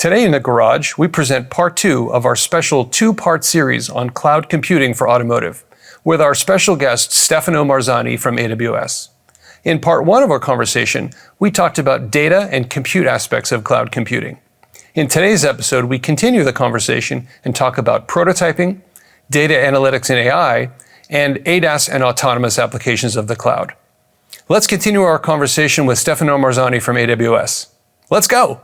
Today in the garage, we present part 2 of our special 2-part series on cloud computing for automotive, with our special guest, Stefano Marzani from AWS. In part 1 of our conversation, we talked about data and compute aspects of cloud computing. In today's episode, we continue the conversation and talk about prototyping, data analytics and AI, and ADAS and autonomous applications of the cloud. Let's continue our conversation with Stefano Marzani from AWS. Let's go!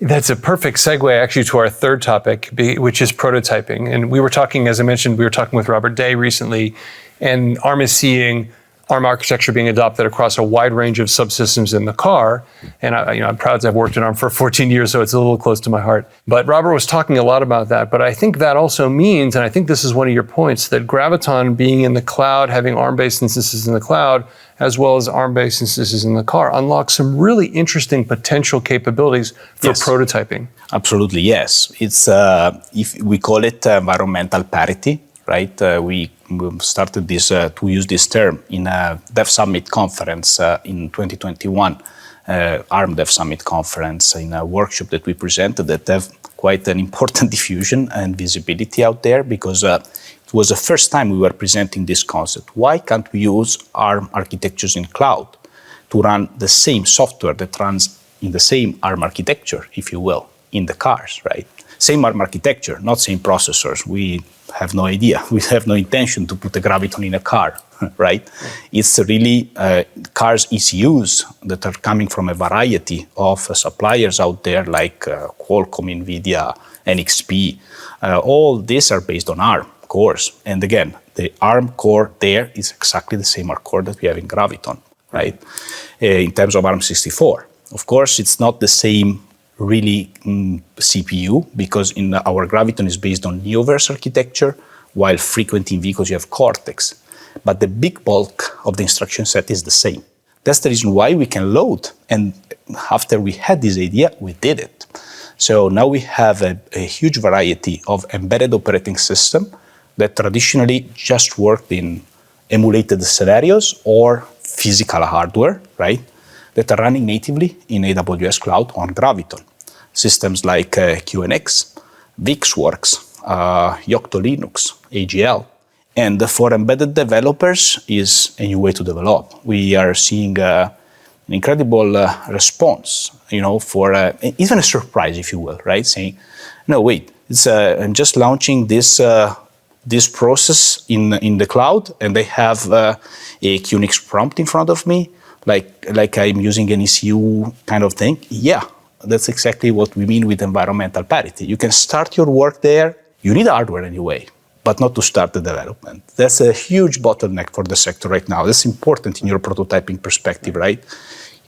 That's a perfect segue actually to our third topic, which is prototyping. And we were talking, as I mentioned, we were talking with Robert Day recently, and ARM is seeing ARM architecture being adopted across a wide range of subsystems in the car. And I'm proud to have worked in ARM for 14 years, so it's a little close to my heart. But Robert was talking a lot about that. But I think that also means, and I think this is one of your points, that Graviton being in the cloud, having ARM-based instances in the cloud, as well as ARM-based instances in the car, unlocks some really interesting potential capabilities for prototyping. Absolutely, yes. It's if we call it environmental parity, right? We started this to use this term in a Dev Summit conference in 2021, ARM Dev Summit conference, in a workshop that we presented that have quite an important diffusion and visibility out there, because it was the first time we were presenting this concept. Why can't we use ARM architectures in cloud to run the same software that runs in the same ARM architecture, if you will, in the cars, right? Same ARM architecture, not same processors. We have no idea. We have no intention to put a Graviton in a car, right? It's really cars ECUs that are coming from a variety of suppliers out there, like Qualcomm, NVIDIA, NXP. All these are based on ARM cores. And again, the ARM core there is exactly the same ARM core that we have in Graviton, right? In terms of ARM64. Of course, it's not the same really CPU, because in our Graviton is based on Neoverse architecture, while frequently in vehicles you have Cortex. But the big bulk of the instruction set is the same. That's the reason why we can load. And after we had this idea, we did it. So now we have a huge variety of embedded operating system that traditionally just worked in emulated scenarios or physical hardware, right? That are running natively in AWS Cloud on Graviton. Systems like QNX, VixWorks, Yocto Linux, AGL. And for embedded developers is a new way to develop. We are seeing an incredible response, for even a surprise, if you will, right? Saying, no, wait, I'm just launching this process in the cloud, and they have a QNX prompt in front of me, like I'm using an ECU kind of thing. Yeah, that's exactly what we mean with environmental parity. You can start your work there. You need hardware anyway, but not to start the development. That's a huge bottleneck for the sector right now. That's important in your prototyping perspective, right?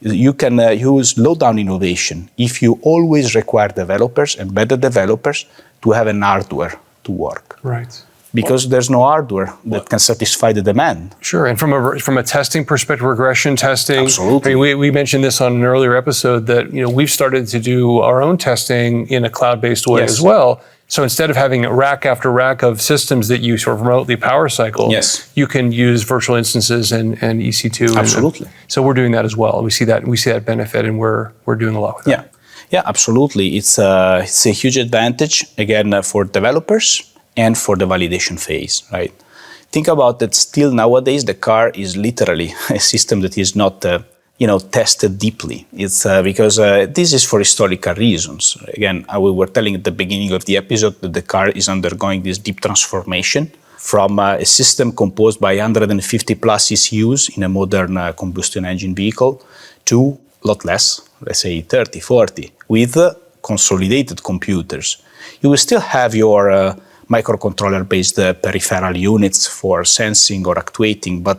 You can use low-down innovation if you always require developers, embedded developers, to have an hardware to work. Right. Because there's no hardware that can satisfy the demand. Sure, and from a testing perspective, regression testing. Absolutely. I mean, we mentioned this on an earlier episode that we've started to do our own testing in a cloud-based way as well. So instead of having rack after rack of systems that you sort of remotely power cycle, you can use virtual instances and EC2. Absolutely. So we're doing that as well. We see that benefit, and we're doing a lot with that. Yeah, absolutely. It's a huge advantage again for developers and for the validation phase, right? Think about that. Still nowadays, the car is literally a system that is not, tested deeply. It's because this is for historical reasons. Again, we were telling at the beginning of the episode that the car is undergoing this deep transformation from a system composed by 150 plus ECUs in a modern combustion engine vehicle to a lot less, let's say 30, 40, with consolidated computers. You will still have your microcontroller-based peripheral units for sensing or actuating, but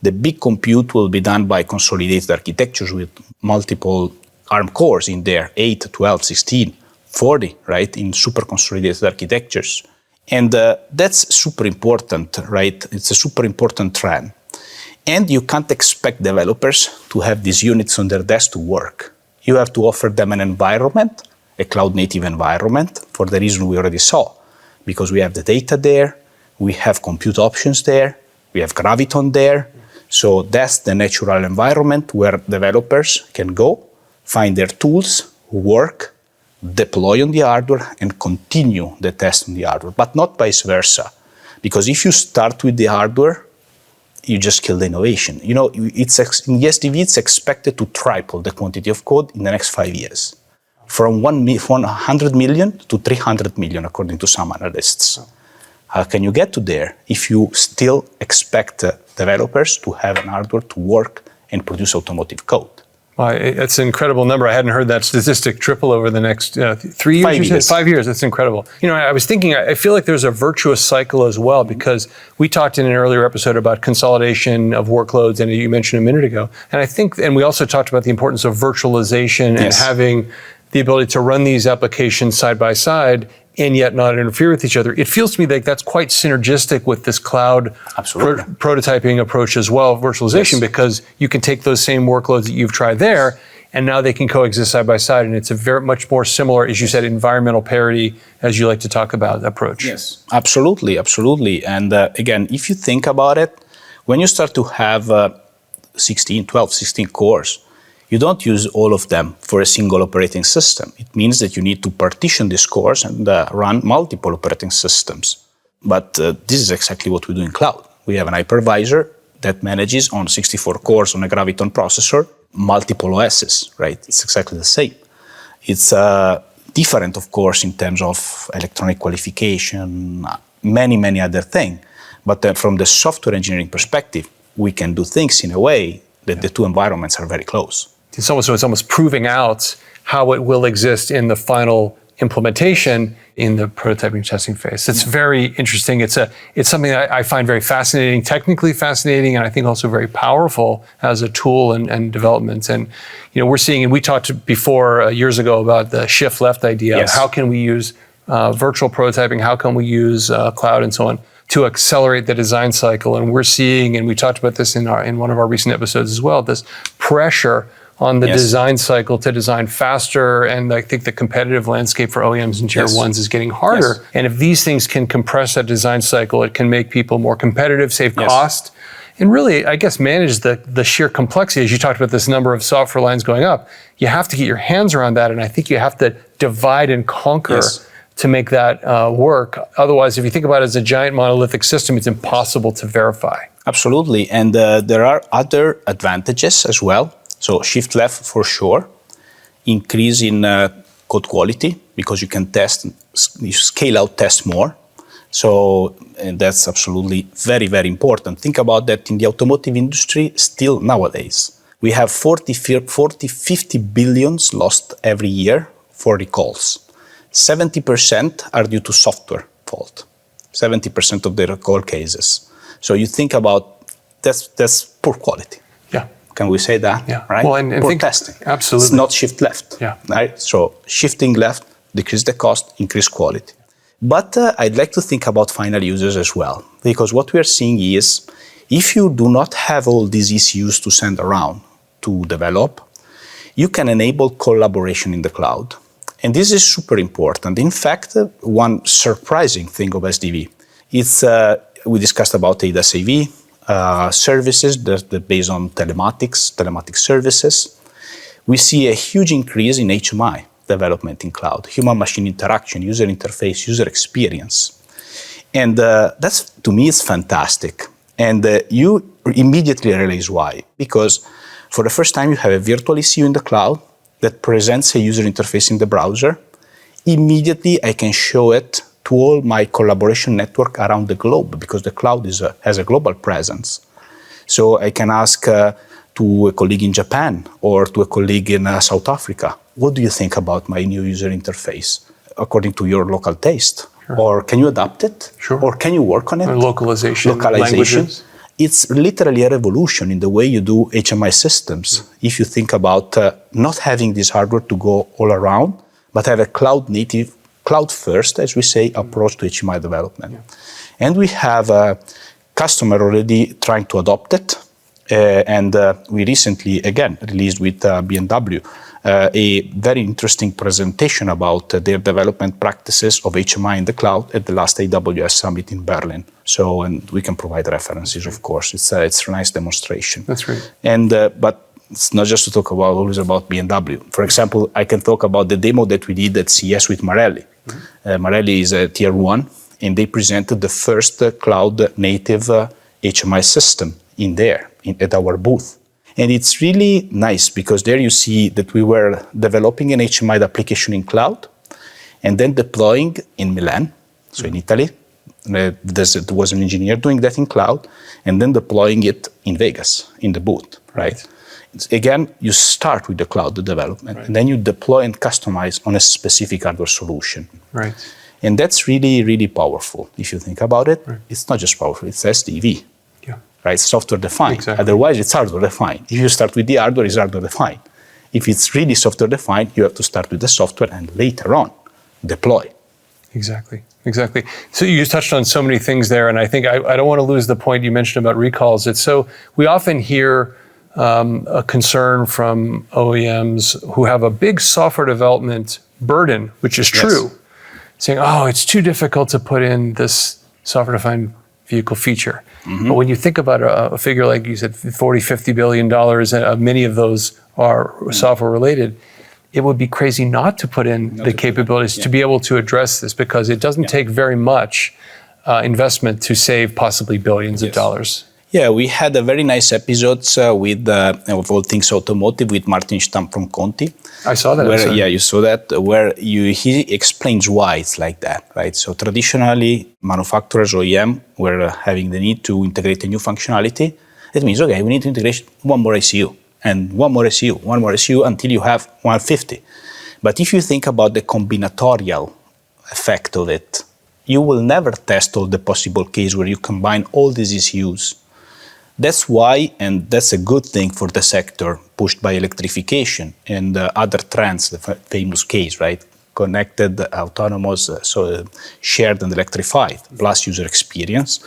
the big compute will be done by consolidated architectures with multiple ARM cores in there, 8, 12, 16, 40, right, in super consolidated architectures. And that's super important, right? It's a super important trend. And you can't expect developers to have these units on their desk to work. You have to offer them an environment, a cloud-native environment, for the reason we already saw. Because we have the data there, we have compute options there, we have Graviton there. So that's the natural environment where developers can go, find their tools, work, deploy on the hardware, and continue the test on the hardware, but not vice versa. Because if you start with the hardware, you just kill the innovation. You know, in the SDV, it's expected to triple the quantity of code in the next 5 years, from 100 million to 300 million, according to some analysts. How can you get to there if you still expect developers to have an hardware to work and produce automotive code? Well, it's an incredible number. I hadn't heard that statistic, triple over the next 3 years. 5 years. 5 years. That's incredible. You know, I was thinking, I feel like there's a virtuous cycle as well, because we talked in an earlier episode about consolidation of workloads, and you mentioned a minute ago. And I think, and we also talked about the importance of virtualization and having the ability to run these applications side by side and yet not interfere with each other. It feels to me like that's quite synergistic with this cloud prototyping approach as well, virtualization, because you can take those same workloads that you've tried there, and now they can coexist side by side. And it's a very much more similar, as you said, environmental parity, as you like to talk about, approach. Yes, absolutely, absolutely. And again, if you think about it, when you start to have 12, 16 cores, you don't use all of them for a single operating system. It means that you need to partition these cores and run multiple operating systems. But this is exactly what we do in cloud. We have an hypervisor that manages on 64 cores on a Graviton processor, multiple OSs, right? It's exactly the same. It's different, of course, in terms of electronic qualification, many other things. But from the software engineering perspective, we can do things in a way that the two environments are very close. It's almost proving out how it will exist in the final implementation in the prototyping testing phase. It's very interesting. It's something that I find very fascinating, technically fascinating, and I think also very powerful as a tool and development. And you know, we're seeing, and we talked before years ago about the shift left idea. Yes. How can we use virtual prototyping? How can we use cloud and so on to accelerate the design cycle? And we're seeing, and we talked about this in one of our recent episodes as well, this pressure on the design cycle to design faster. And I think the competitive landscape for OEMs and tier ones is getting harder. And if these things can compress that design cycle, it can make people more competitive, save cost, and really, I guess, manage the sheer complexity. As you talked about this number of software lines going up, you have to get your hands around that. And I think you have to divide and conquer to make that work. Otherwise, if you think about it as a giant monolithic system, it's impossible to verify. Absolutely. And there are other advantages as well. So shift left for sure, increase in code quality, because you can you scale out test more. So that's absolutely very important. Think about that in the automotive industry still nowadays. We have 50 billions lost every year for recalls. 70% are due to software fault, 70% of the recall cases. So you think about that's poor quality. Yeah. Can we say that? Yeah. Right? Well, and poor testing. Absolutely. It's not shift left. Yeah. Right? So shifting left, decrease the cost, increase quality. But I'd like to think about final users as well, because what we are seeing is if you do not have all these ECUs to send around to develop, you can enable collaboration in the cloud. And this is super important. In fact, one surprising thing of SDV, it's we discussed about AWS services that are based on telematic services. We see a huge increase in HMI development in cloud, human-machine interaction, user interface, user experience. And that's, to me, it's fantastic. And you immediately realize why. Because for the first time, you have a virtual ECU in the cloud that presents a user interface in the browser. Immediately, I can show it to all my collaboration network around the globe, because the cloud has a global presence. So I can ask to a colleague in Japan or to a colleague in South Africa, what do you think about my new user interface according to your local taste? Sure. Or can you adapt it? Sure. Or can you work on it? Or localization. Languages. It's literally a revolution in the way you do HMI systems. If you think about not having this hardware to go all around, but have a cloud native, cloud first, as we say, approach to HMI development. Yeah. And we have a customer already trying to adopt it. And we recently, again, released with BMW a very interesting presentation about their development practices of HMI in the cloud at the last AWS Summit in Berlin. So, and we can provide references, of course. It's a nice demonstration. That's great. And but it's not just to talk about always about BMW. For example, I can talk about the demo that we did at CES with Marelli. Marelli is a tier 1, and they presented the first cloud-native HMI system at our booth. And it's really nice because there you see that we were developing an HMI application in cloud and then deploying in Milan, so in Italy. There was an engineer doing that in cloud and then deploying it in Vegas, in the booth, right? Again, you start with the cloud development, and then you deploy and customize on a specific hardware solution. Right. And that's really, really powerful. If you think about it, it's not just powerful, it's SDV. Right, software defined. Exactly. Otherwise, it's hardware defined. If you start with the hardware, it's hardware defined. If it's really software defined, you have to start with the software and later on deploy. Exactly. So you touched on so many things there, and I think I don't want to lose the point you mentioned about recalls. We often hear a concern from OEMs who have a big software development burden, which is true, saying, "Oh, it's too difficult to put in this software-defined vehicle feature." But when you think about a figure like you said, $40-50 billion, and many of those are software related, it would be crazy not to put in the capabilities to be able to address this, because it doesn't take very much investment to save possibly billions of dollars. Yeah, we had a very nice episode with, of all things automotive, with Martin Stamm from Conti. I saw that. You saw that, where he explains why it's like that, right? So traditionally, manufacturers, OEM, were having the need to integrate a new functionality. That means, okay, we need to integrate one more ECU, and one more ECU until you have 150. But if you think about the combinatorial effect of it, you will never test all the possible cases where you combine all these ECUs. That's why, and that's a good thing for the sector pushed by electrification and other trends, the famous case, right? Connected, autonomous, so shared and electrified, plus user experience.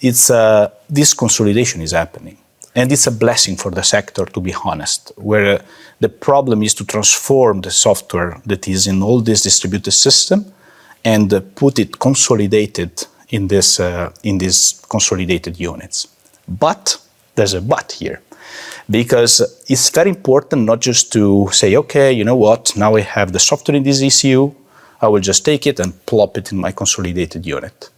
This consolidation is happening. And it's a blessing for the sector, to be honest, where the problem is to transform the software that is in all this distributed system and put it consolidated in these consolidated units. But there's a but here, because it's very important not just to say, okay, you know what, now I have the software in this ECU, I will just take it and plop it in my consolidated unit.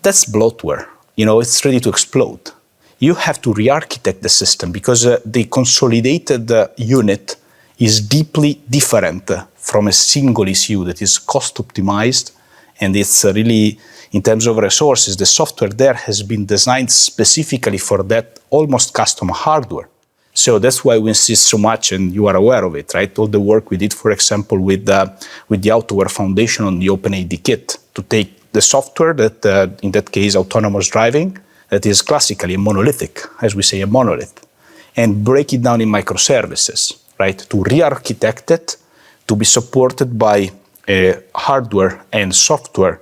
That's bloatware. It's ready to explode. You have to re-architect the system, because the consolidated unit is deeply different from a single ECU that is cost optimized, and it's really, in terms of resources, the software there has been designed specifically for that almost custom hardware. So that's why we insist so much, and you are aware of it, right? All the work we did, for example, with the Autoware Foundation on the OpenAD kit, to take the software that, in that case, autonomous driving, that is classically a monolithic, as we say, a monolith, and break it down in microservices, right? To re-architect it, to be supported by a hardware and software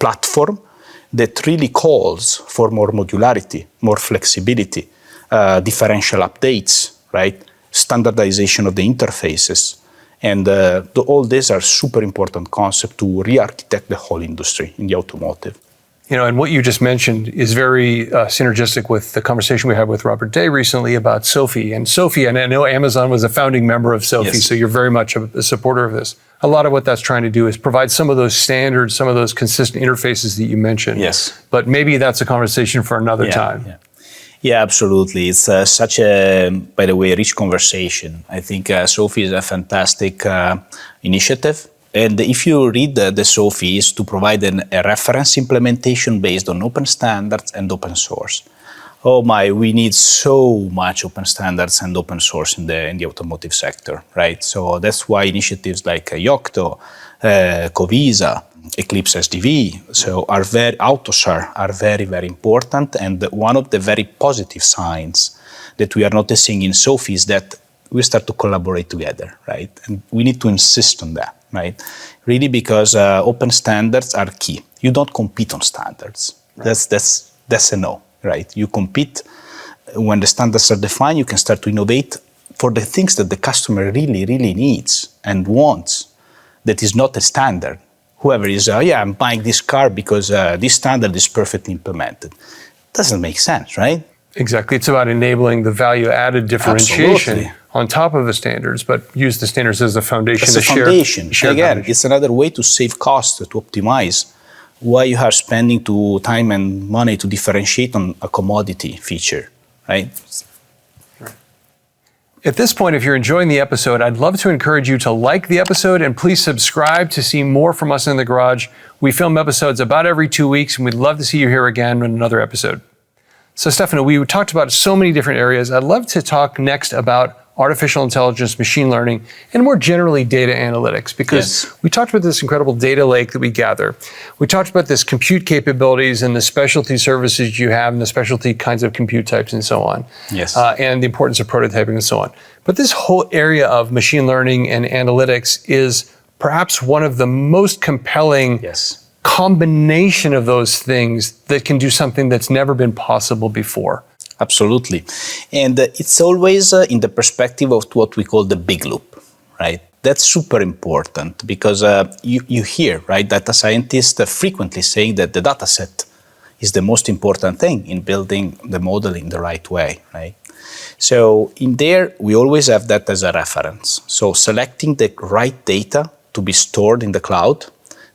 platform that really calls for more modularity, more flexibility, differential updates, right? Standardization of the interfaces. And all these are super important concepts to re-architect the whole industry in the automotive. And what you just mentioned is very synergistic with the conversation we had with Robert Day recently about SOAFEE. And SOAFEE, and I know Amazon was a founding member of SOAFEE, so you're very much a supporter of this. A lot of what that's trying to do is provide some of those standards, some of those consistent interfaces that you mentioned. Yes. But maybe that's a conversation for another time. Yeah, absolutely. It's such a, by the way, rich conversation. I think SOAFEE is a fantastic initiative. And if you read the SOAFEE, is to provide a reference implementation based on open standards and open source. Oh my, we need so much open standards and open source in the automotive sector, right? So that's why initiatives like Yocto, Covisa, Eclipse SDV, so AutoSAR are very, very important. And one of the very positive signs that we are noticing in SOAFEE is that we start to collaborate together, right? And we need to insist on that, right? Really, because open standards are key. You don't compete on standards. Right. That's a no, right? You compete when the standards are defined, you can start to innovate for the things that the customer really, really needs and wants. That is not a standard. Whoever is, I'm buying this car because this standard is perfectly implemented. Doesn't make sense, right? Exactly. It's about enabling the value-added differentiation Absolutely. on top of the standards, but use the standards as a foundation. As a foundation. Again, it's another way to save costs, to optimize. Why you are spending time and money to differentiate on a commodity feature, right? At this point, if you're enjoying the episode, I'd love to encourage you to like the episode and please subscribe to see more from us in the garage. We film episodes about every 2 weeks, and we'd love to see you here again in another episode. So Stefano, we talked about so many different areas. I'd love to talk next about artificial intelligence, machine learning, and more generally data analytics, because we talked about this incredible data lake that we gather. We talked about this compute capabilities and the specialty services you have and the specialty kinds of compute types and so on. And the importance of prototyping and so on. But this whole area of machine learning and analytics is perhaps one of the most compelling combination of those things that can do something that's never been possible before. Absolutely. And it's always in the perspective of what we call the big loop, right? That's super important because you hear, right, data scientists frequently saying that the data set is the most important thing in building the model in the right way, right? So in there, we always have that as a reference. So selecting the right data to be stored in the cloud.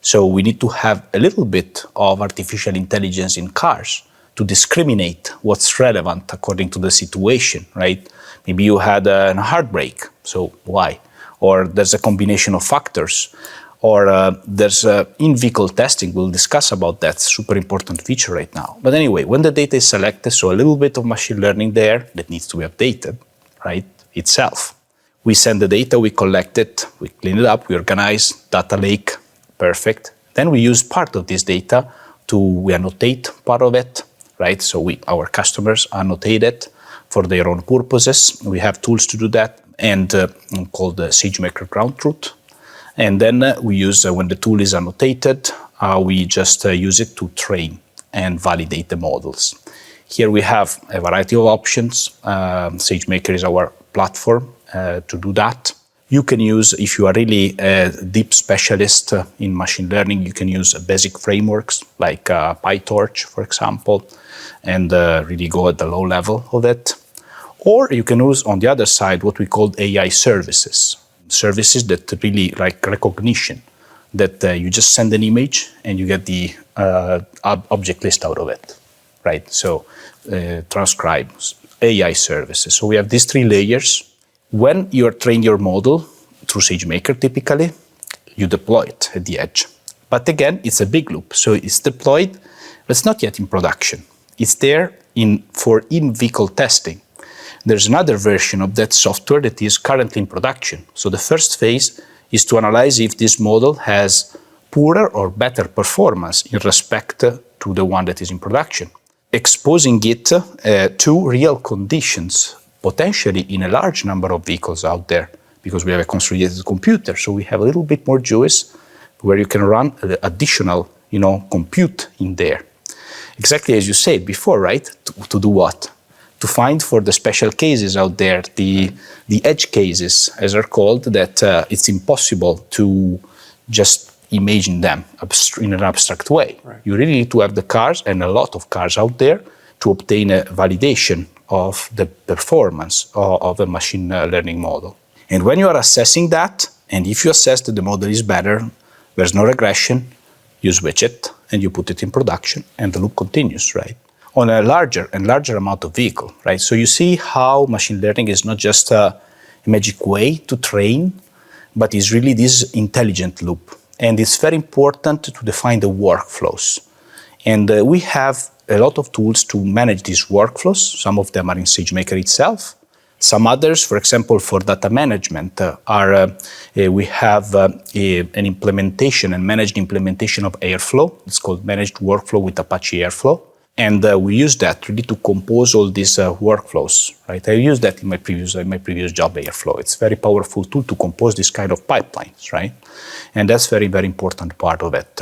So we need to have a little bit of artificial intelligence in cars to discriminate what's relevant according to the situation, right? Maybe you had a heartbreak, so why? Or there's a combination of factors, or there's in-vehicle testing. We'll discuss about that, super important feature right now. But anyway, when the data is selected, so a little bit of machine learning there that needs to be updated, right, itself. We send the data, we collect it, we clean it up, we organize, data lake, perfect. Then we use part of this data we annotate part of it, right? So our customers annotate it for their own purposes. We have tools to do that, and called the SageMaker ground truth. And then we use, when the tool is annotated, we just use it to train and validate the models. Here we have a variety of options. SageMaker is our platform to do that. You can use, if you are really a deep specialist in machine learning, you can use basic frameworks like PyTorch, for example, and really go at the low level of it. Or you can use, on the other side, what we call AI services. Services that really like recognition, that you just send an image and you get the object list out of it, right? So transcribe, AI services. So we have these 3 layers. When you train your model through SageMaker, typically, you deploy it at the edge. But again, it's a big loop. So it's deployed, but it's not yet in production. It's there for in-vehicle testing. There's another version of that software that is currently in production. So the first phase is to analyze if this model has poorer or better performance in respect to the one that is in production. Exposing it to real conditions, potentially in a large number of vehicles out there, because we have a consolidated computer. So we have a little bit more juice where you can run additional, compute in there. Exactly as you said before, right? To do what? To find for the special cases out there, the edge cases, as they're called, that it's impossible to just imagine them in an abstract way. Right. You really need to have the cars, and a lot of cars out there, to obtain a validation of the performance of a machine learning model. And when you are assessing that, and if you assess that the model is better, there's no regression, you switch it and you put it in production, and the loop continues, right? On a larger and larger amount of vehicle, right? So you see how machine learning is not just a magic way to train, but is really this intelligent loop. And it's very important to define the workflows. And we have a lot of tools to manage these workflows. Some of them are in SageMaker itself. Some others, for example, for data management, we have an implementation and managed implementation of Airflow. It's called Managed Workflow with Apache Airflow. And we use that really to compose all these workflows, right? I used that in my previous job, Airflow. It's a very powerful tool to compose this kind of pipelines, right? And that's very, very important part of it.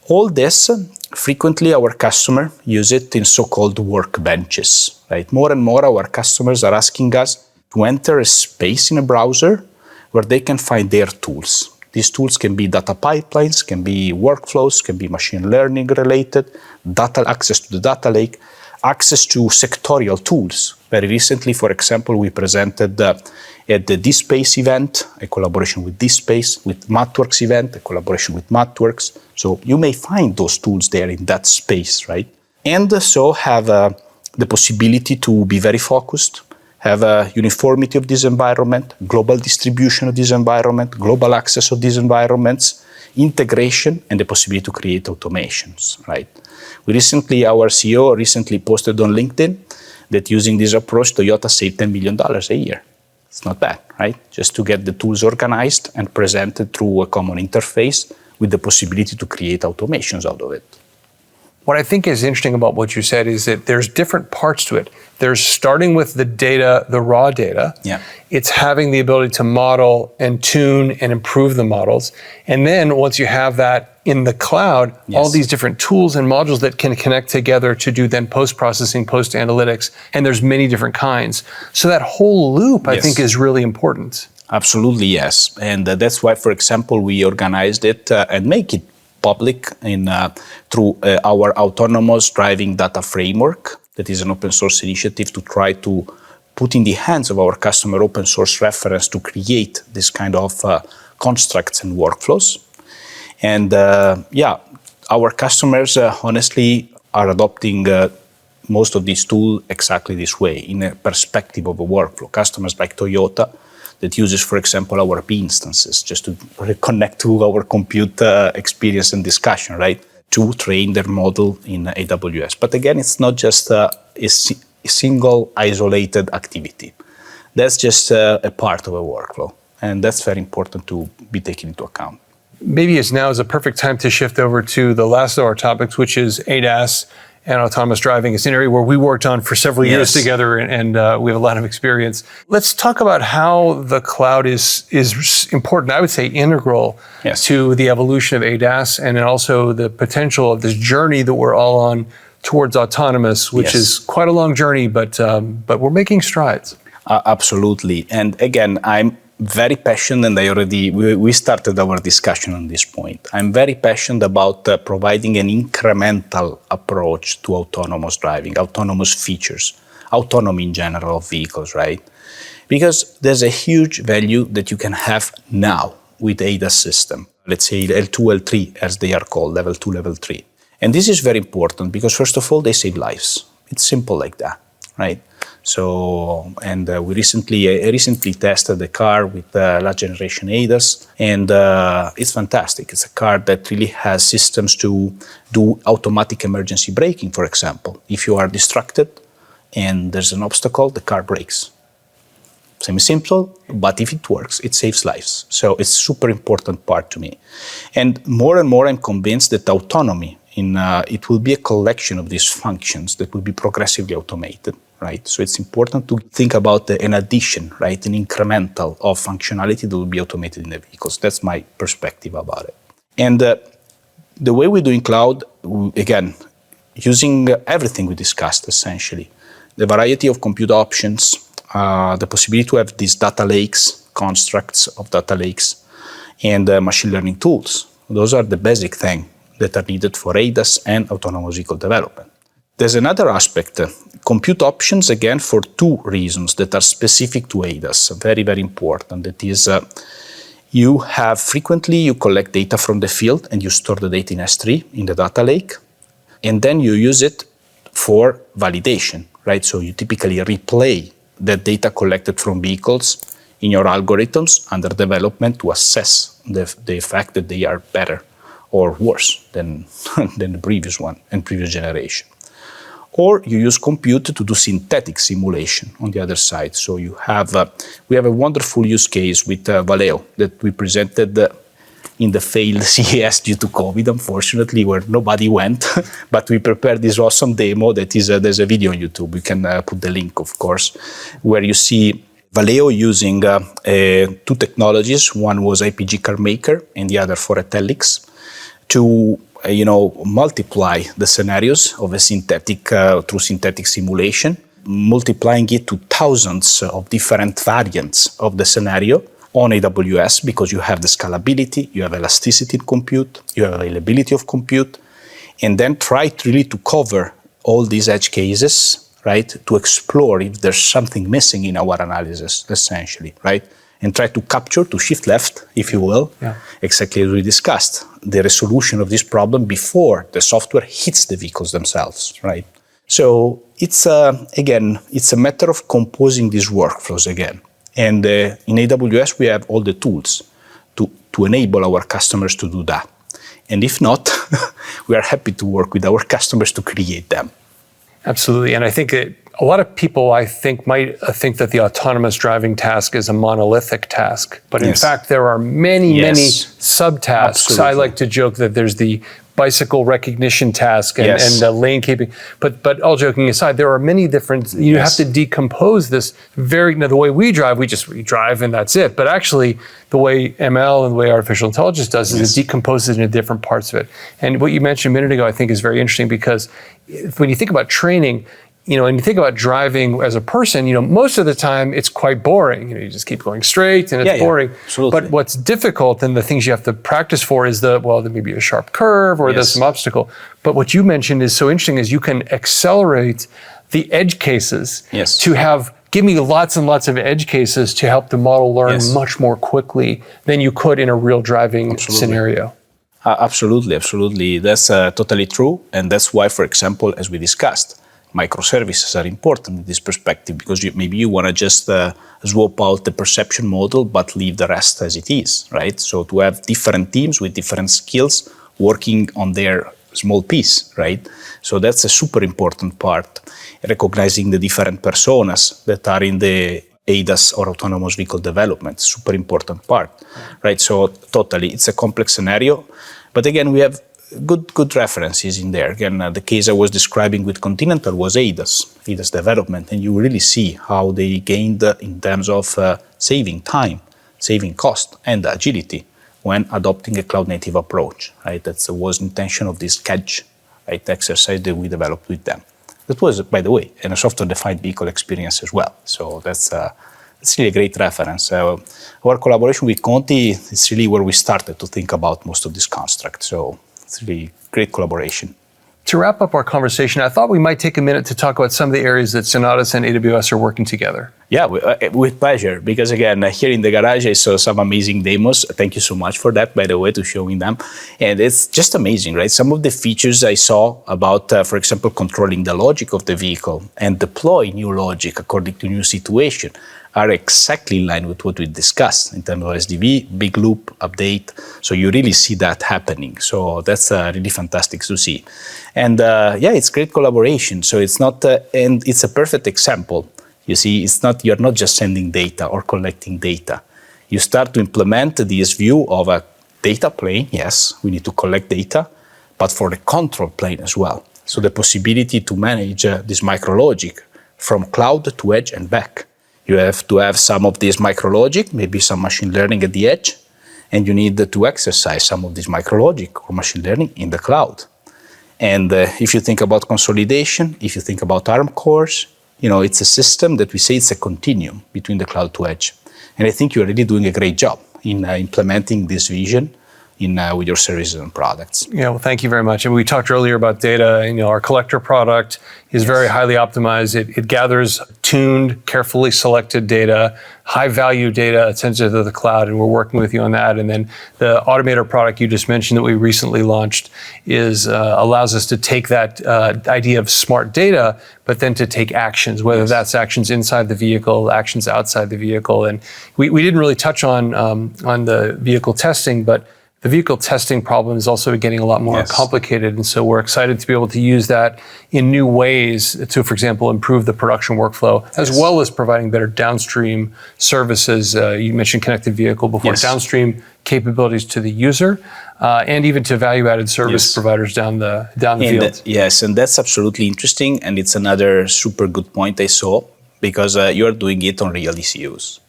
All this, frequently our customer use it in so-called workbenches, right? More and more our customers are asking us to enter a space in a browser where they can find their tools. These tools can be data pipelines, can be workflows, can be machine learning related, data access to the data lake, access to sectorial tools. Very recently, for example, we presented at the DSpace event, a collaboration with DSpace, with MathWorks event, a collaboration with MathWorks. So you may find those tools there in that space, right? And so have the possibility to be very focused, have a uniformity of this environment, global distribution of this environment, global access of these environments, integration, and the possibility to create automations, right? Our CEO recently posted on LinkedIn that using this approach, Toyota saved $10 million a year. It's not bad, right? Just to get the tools organized and presented through a common interface with the possibility to create automations out of it. What I think is interesting about what you said is that there's different parts to it. There's starting with the data, the raw data. Yeah. It's having the ability to model and tune and improve the models. And then once you have that in the cloud, Yes. all these different tools and modules that can connect together to do then post-processing, post-analytics, and there's many different kinds. So that whole loop, I Yes. think, is really important. Absolutely, yes. And that's why, for example, we organized it and make it public through our autonomous driving data framework. That is an open source initiative to try to put in the hands of our customer open source reference to create this kind of constructs and workflows. And our customers honestly are adopting most of these tools exactly this way, in a perspective of a workflow. Customers like Toyota that uses, for example, our P instances, just to connect to our compute experience and discussion, right? To train their model in AWS. But again, it's not just a single isolated activity. That's just a part of a workflow. And that's very important to be taken into account. Maybe now is a perfect time to shift over to the last of our topics, which is ADAS and autonomous driving. It's an area where we worked on for several years together, and we have a lot of experience. Let's talk about how the cloud is important, I would say integral to the evolution of ADAS, and then also the potential of this journey that we're all on towards autonomous, which is quite a long journey, but we're making strides. Absolutely. And again, I'm very passionate, and we started our discussion on this point. I'm very passionate about providing an incremental approach to autonomous driving, autonomous features, autonomy in general of vehicles, right? Because there's a huge value that you can have now with ADAS system. Let's say L2, L3, as they are called, level 2, level 3. And this is very important because, first of all, they save lives. It's simple like that, right? So, and I recently tested the car with last generation ADAS, and it's fantastic. It's a car that really has systems to do automatic emergency braking, for example. If you are distracted and there's an obstacle, the car brakes. Semi-simple, but if it works, it saves lives. So it's a super important part to me. And more I'm convinced that autonomy, it will be a collection of these functions that will be progressively automated. Right, so it's important to think about an addition, right, an incremental of functionality that will be automated in the vehicles. That's my perspective about it. And the way we do in cloud, again, using everything we discussed essentially, the variety of compute options, the possibility to have these data lakes, constructs of data lakes, and machine learning tools. Those are the basic things that are needed for ADAS and autonomous vehicle development. There's another aspect, compute options, again, for two reasons that are specific to ADAS, very, very important. That is, you collect data from the field and you store the data in S3, in the data lake, and then you use it for validation, right? So you typically replay that data collected from vehicles in your algorithms under development to assess the fact that they are better or worse than the previous one and previous generation. Or you use compute to do synthetic simulation on the other side. So we have a wonderful use case with Valeo that we presented in the failed CES due to COVID, unfortunately, where nobody went. But we prepared this awesome demo that is, there's a video on YouTube. We can put the link, of course, where you see Valeo using two technologies. One was IPG CarMaker and the other for Telix to multiply the scenarios of a synthetic through synthetic simulation, multiplying it to thousands of different variants of the scenario on AWS, because you have the scalability, you have elasticity in compute, you have availability of compute, and then try really to cover all these edge cases, right, to explore if there's something missing in our analysis, essentially, right? And try to capture, to shift left, if you will, exactly as we discussed, the resolution of this problem before the software hits the vehicles themselves, right? So it's, again, it's a matter of composing these workflows again. And in AWS, we have all the tools to enable our customers to do that. And if not, we are happy to work with our customers to create them. Absolutely. And I think that a lot of people, might think that the autonomous driving task is a monolithic task. But in fact, there are many subtasks. Absolutely. I like to joke that there's the bicycle recognition task and the lane keeping. But all joking aside, there are many different, you have to decompose this the way we drive, we drive and that's it. But actually, the way ML and the way artificial intelligence does is it decomposes into different parts of it. And what you mentioned a minute ago, I think is very interesting, because when you think about training, and you think about driving as a person, most of the time it's quite boring. You just keep going straight and it's boring. Absolutely. But what's difficult and the things you have to practice for is there may be a sharp curve or there's some obstacle. But what you mentioned is so interesting is you can accelerate the edge cases to give me lots and lots of edge cases to help the model learn much more quickly than you could in a real driving scenario. Absolutely. That's totally true. And that's why, for example, as we discussed, microservices are important in this perspective, because maybe you want to just swap out the perception model but leave the rest as it is, right? So to have different teams with different skills working on their small piece, right? So that's a super important part, recognizing the different personas that are in the ADAS or autonomous vehicle development, super important part, right? So totally, it's a complex scenario. But again, we have good references in there. Again, the case I was describing with Continental was ADAS development, and you really see how they gained in terms of saving time, saving cost, and agility when adopting a cloud-native approach, right? That was intention of this CADGE, right, exercise that we developed with them. That was, by the way, in a software-defined vehicle experience as well. So that's really a great reference. Our collaboration with Conti is really where we started to think about most of this construct. So it's really great collaboration. To wrap up our conversation, I thought we might take a minute to talk about some of the areas that Sonatus and AWS are working together. Yeah, with pleasure. Because again, here in the garage, I saw some amazing demos. Thank you so much for that, by the way, to showing them. And it's just amazing, right? Some of the features I saw about, for example, controlling the logic of the vehicle and deploy new logic according to new situation are exactly in line with what we discussed in terms of SDV, big loop, update. So you really see that happening. So that's really fantastic to see. And it's great collaboration. So it's not, and it's a perfect example. You see, you're not just sending data or collecting data. You start to implement this view of a data plane. Yes, we need to collect data, but for the control plane as well. So the possibility to manage this micrologic from cloud to edge and back. You have to have some of this micrologic, maybe some machine learning at the edge, and you need to exercise some of this micrologic or machine learning in the cloud. And if you think about consolidation, if you think about ARM cores, it's a system that we say it's a continuum between the cloud to edge. And I think you're really doing a great job in implementing this vision with your services and products. Yeah, well, thank you very much. And we talked earlier about data. Our collector product is very highly optimized. It gathers tuned, carefully selected data, high value data, sends it to the cloud, and we're working with you on that. And then the Automator product you just mentioned that we recently launched allows us to take that idea of smart data, but then to take actions, whether that's actions inside the vehicle, actions outside the vehicle. And we didn't really touch on the vehicle testing, but the vehicle testing problem is also getting a lot more complicated. And so we're excited to be able to use that in new ways to, for example, improve the production workflow, as well as providing better downstream services. You mentioned connected vehicle before, downstream capabilities to the user, and even to value-added service providers down the field. And that's absolutely interesting. And it's another super good point I saw, because you're doing it on real ECUs.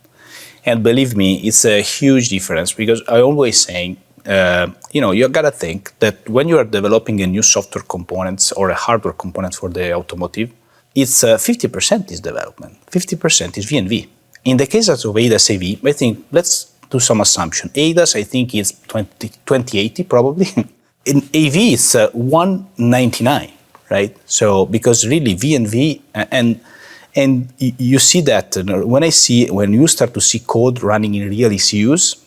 And believe me, it's a huge difference, because I always saying, you gotta think that when you are developing a new software components or a hardware component for the automotive, it's 50% is development, 50% is V&V. In the case of ADAS AV, I think let's do some assumption. ADAS, I think it's 2080 probably. In AV, it's 199, right? So because really V&V and you see that when you start to see code running in real ECUs,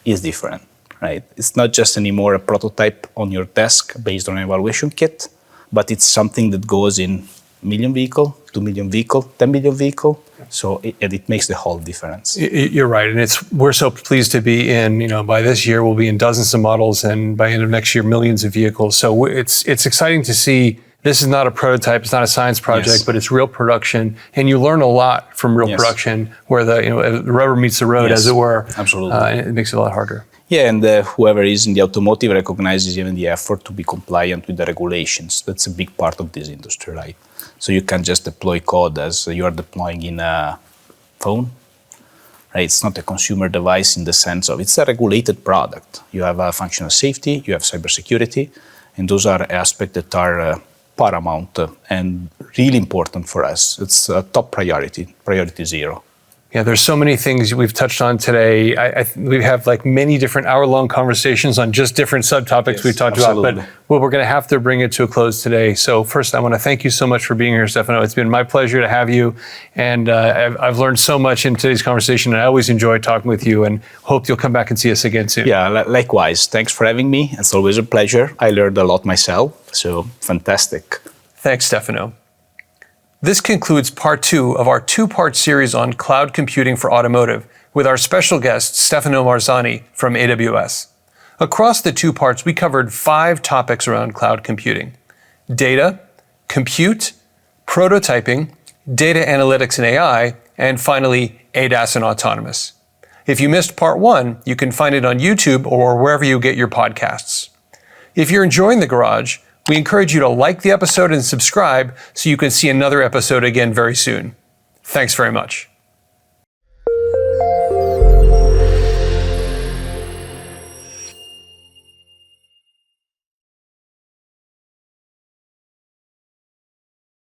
it's different, right? It's not just anymore a prototype on your desk based on an evaluation kit, but it's something that goes in million vehicle, 2 million vehicle, 10 million vehicle. So it makes the whole difference. You're right, and we're so pleased to be in. By this year we'll be in dozens of models, and by end of next year millions of vehicles. So it's exciting to see. This is not a prototype, it's not a science project, but it's real production, and you learn a lot from real production, where the rubber meets the road, as it were. Absolutely, and it makes it a lot harder. Yeah, and whoever is in the automotive recognizes even the effort to be compliant with the regulations. That's a big part of this industry, right? So you can't just deploy code as you are deploying in a phone, right? It's not a consumer device in the sense of it's a regulated product. You have functional safety, you have cybersecurity, and those are aspects that are paramount and really important for us. It's a top priority 0. Yeah, there's so many things we've touched on today. We have like many different hour-long conversations on just different subtopics we've talked about, but we're going to have to bring it to a close today. So first, I want to thank you so much for being here, Stefano. It's been my pleasure to have you, and I've learned so much in today's conversation, and I always enjoy talking with you, and hope you'll come back and see us again soon. Yeah, likewise. Thanks for having me. It's always a pleasure. I learned a lot myself, so fantastic. Thanks, Stefano. This concludes part 2 of our 2-part series on cloud computing for automotive with our special guest, Stefano Marzani from AWS. Across the 2 parts, we covered 5 topics around cloud computing: data, compute, prototyping, data analytics and AI, and finally, ADAS and autonomous. If you missed part 1, you can find it on YouTube or wherever you get your podcasts. If you're enjoying The Garage, we encourage you to like the episode and subscribe so you can see another episode again very soon. Thanks very much.